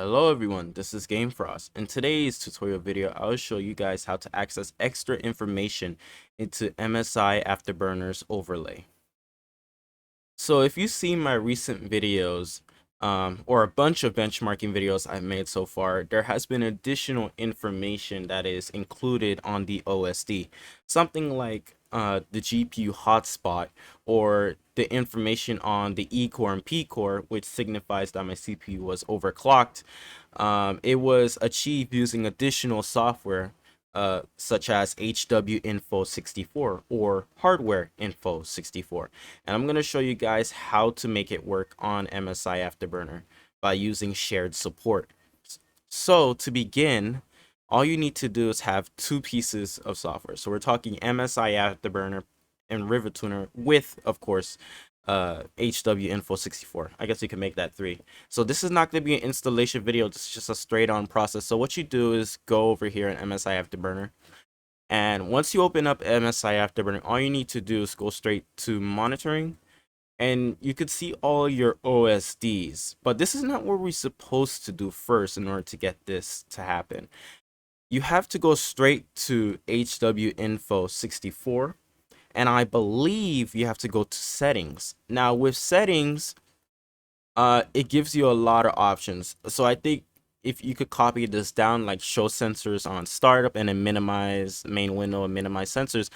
Hello everyone, this is GameFrost. In today's tutorial video, I'll show you guys how to access extra information into MSI Afterburner's overlay. So if you see my recent videos, or a bunch of benchmarking videos I've made so far, there has been additional information that is included on the OSD. Something like the GPU hotspot, or the information on the E core and P core, which signifies that my CPU was overclocked. It was achieved using additional software such as HWINFO64 or HardwareInfo64. And I'm going to show you guys how to make it work on MSI Afterburner by using shared support. So to begin, all you need to do is have two pieces of software. So we're talking MSI Afterburner and RiverTuner with, of course, HWINFO64. I guess you can make that 3. So this is not going to be an installation video. This is just a straight on process. So what you do is go over here in MSI Afterburner. And once you open up MSI Afterburner, all you need to do is go straight to monitoring. And you could see all your OSDs. But this is not what we're supposed to do first in order to get this to happen. You have to go straight to HWINFO64. And I believe you have to go to settings. Now with settings, it gives you a lot of options. So I think if you could copy this down, like show sensors on startup and then minimize main window and minimize sensors.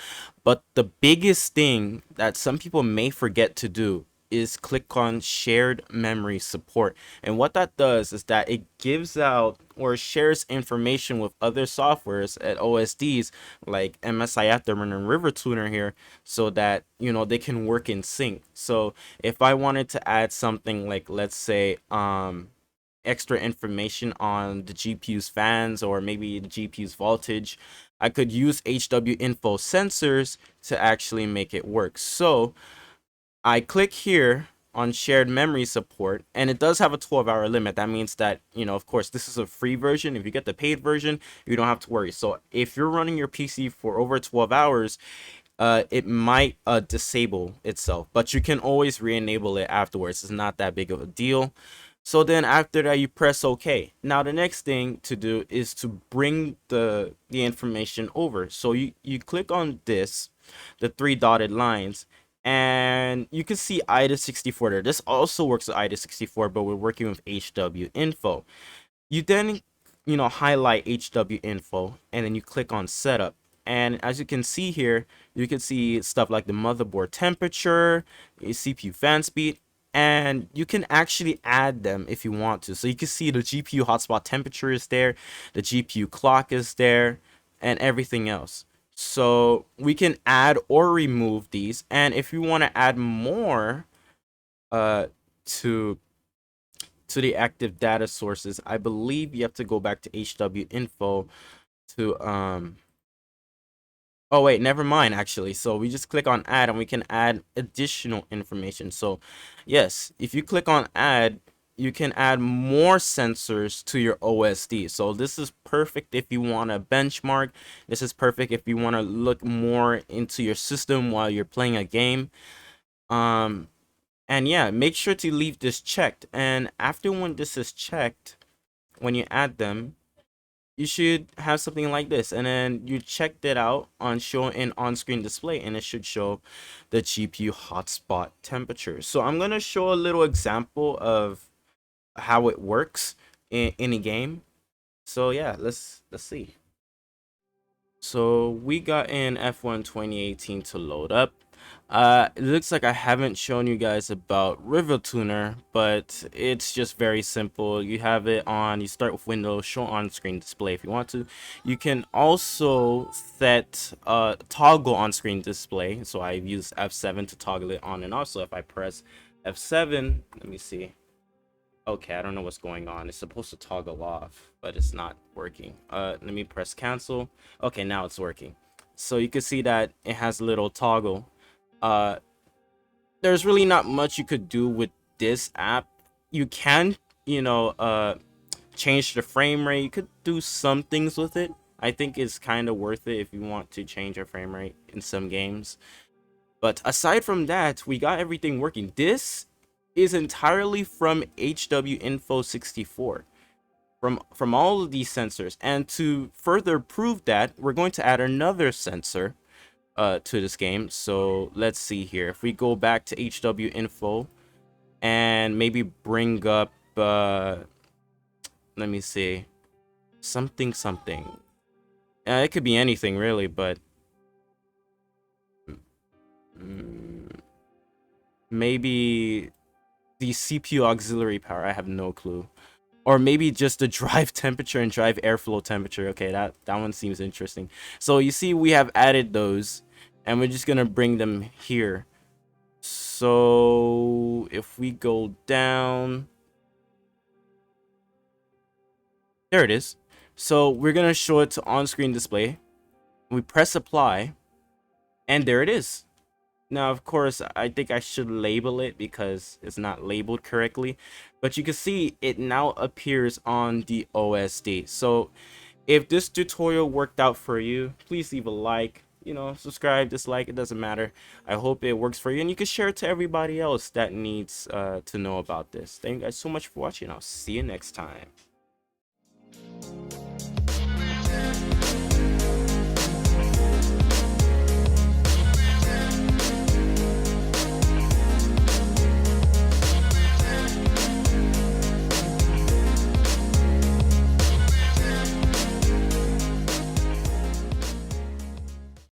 But the biggest thing that some people may forget to do is click on shared memory support. And what that does is that it gives out or shares information with other softwares at OSDs like MSI Afterburner and RiverTuner here, so that they can work in sync. So if I wanted to add something like, let's say, extra information on the GPU's fans or maybe the GPU's voltage, I could use HWINFO sensors to actually make it work. So I click here on shared memory support, and it does have a 12-hour limit. That means that, of course, this is a free version. If you get the paid version, you don't have to worry. So if you're running your PC for over 12 hours, it might disable itself, but you can always re-enable it afterwards. It's not that big of a deal. So then after that, you press OK. Now the next thing to do is to bring the information over. So you click on this, the 3 dotted lines, and you can see IDA64 there. This also works with IDA64, but we're working with HWINFO. You then highlight HWINFO, and then you click on setup. And as you can see here, you can see stuff like the motherboard temperature, CPU fan speed, and you can actually add them if you want to. So you can see the GPU hotspot temperature is there, the GPU clock is there, and everything else. So we can add or remove these. And if you want to add more to the active data sources, I believe you have to go back to HWINFO to oh wait, never mind actually. So we just click on add and we can add additional information. So yes, if you click on add, you can add more sensors to your OSD. So this is perfect if you want to benchmark. This is perfect if you want to look more into your system while you're playing a game. And yeah, make sure to leave this checked. And after when this is checked, when you add them, you should have something like this, and then you checked it out on show in on-screen display, and it should show the GPU hotspot temperature. So I'm gonna show a little example of how it works in a game. So yeah, let's see. So we got in F1 2018 to load up. It looks like I haven't shown you guys about RiverTuner, but it's just very simple. You have it on, you start with Windows, show on screen display if you want to. You can also set toggle on screen display. So I use F7 to toggle it on and off. So if I press F7, let me see. Okay, I don't know what's going on. It's supposed to toggle off, but it's not working. Let me press cancel. Okay, now it's working. So you can see that it has a little toggle. There's really not much you could do with this app. You can, change the frame rate. You could do some things with it. I think it's kind of worth it if you want to change your frame rate in some games. But aside from that, we got everything working. This is entirely from HWINFO64. from all of these sensors. And to further prove that, we're going to add another sensor to this game. So let's see here. If we go back to HWINFO and maybe bring up let me see, something. It could be anything really, but maybe the CPU auxiliary power. I have no clue. Or maybe just the drive temperature and drive airflow temperature. Okay, that one seems interesting. So you see we have added those, and we're just gonna bring them here. So if we go down, there it is. So we're gonna show it to on-screen display. We press apply, and there it is. Now, of course, I think I should label it because it's not labeled correctly, but you can see it now appears on the OSD. So if this tutorial worked out for you, please leave a like, subscribe, dislike, it doesn't matter. I hope it works for you, and you can share it to everybody else that needs to know about this. Thank you guys so much for watching. I'll see you next time.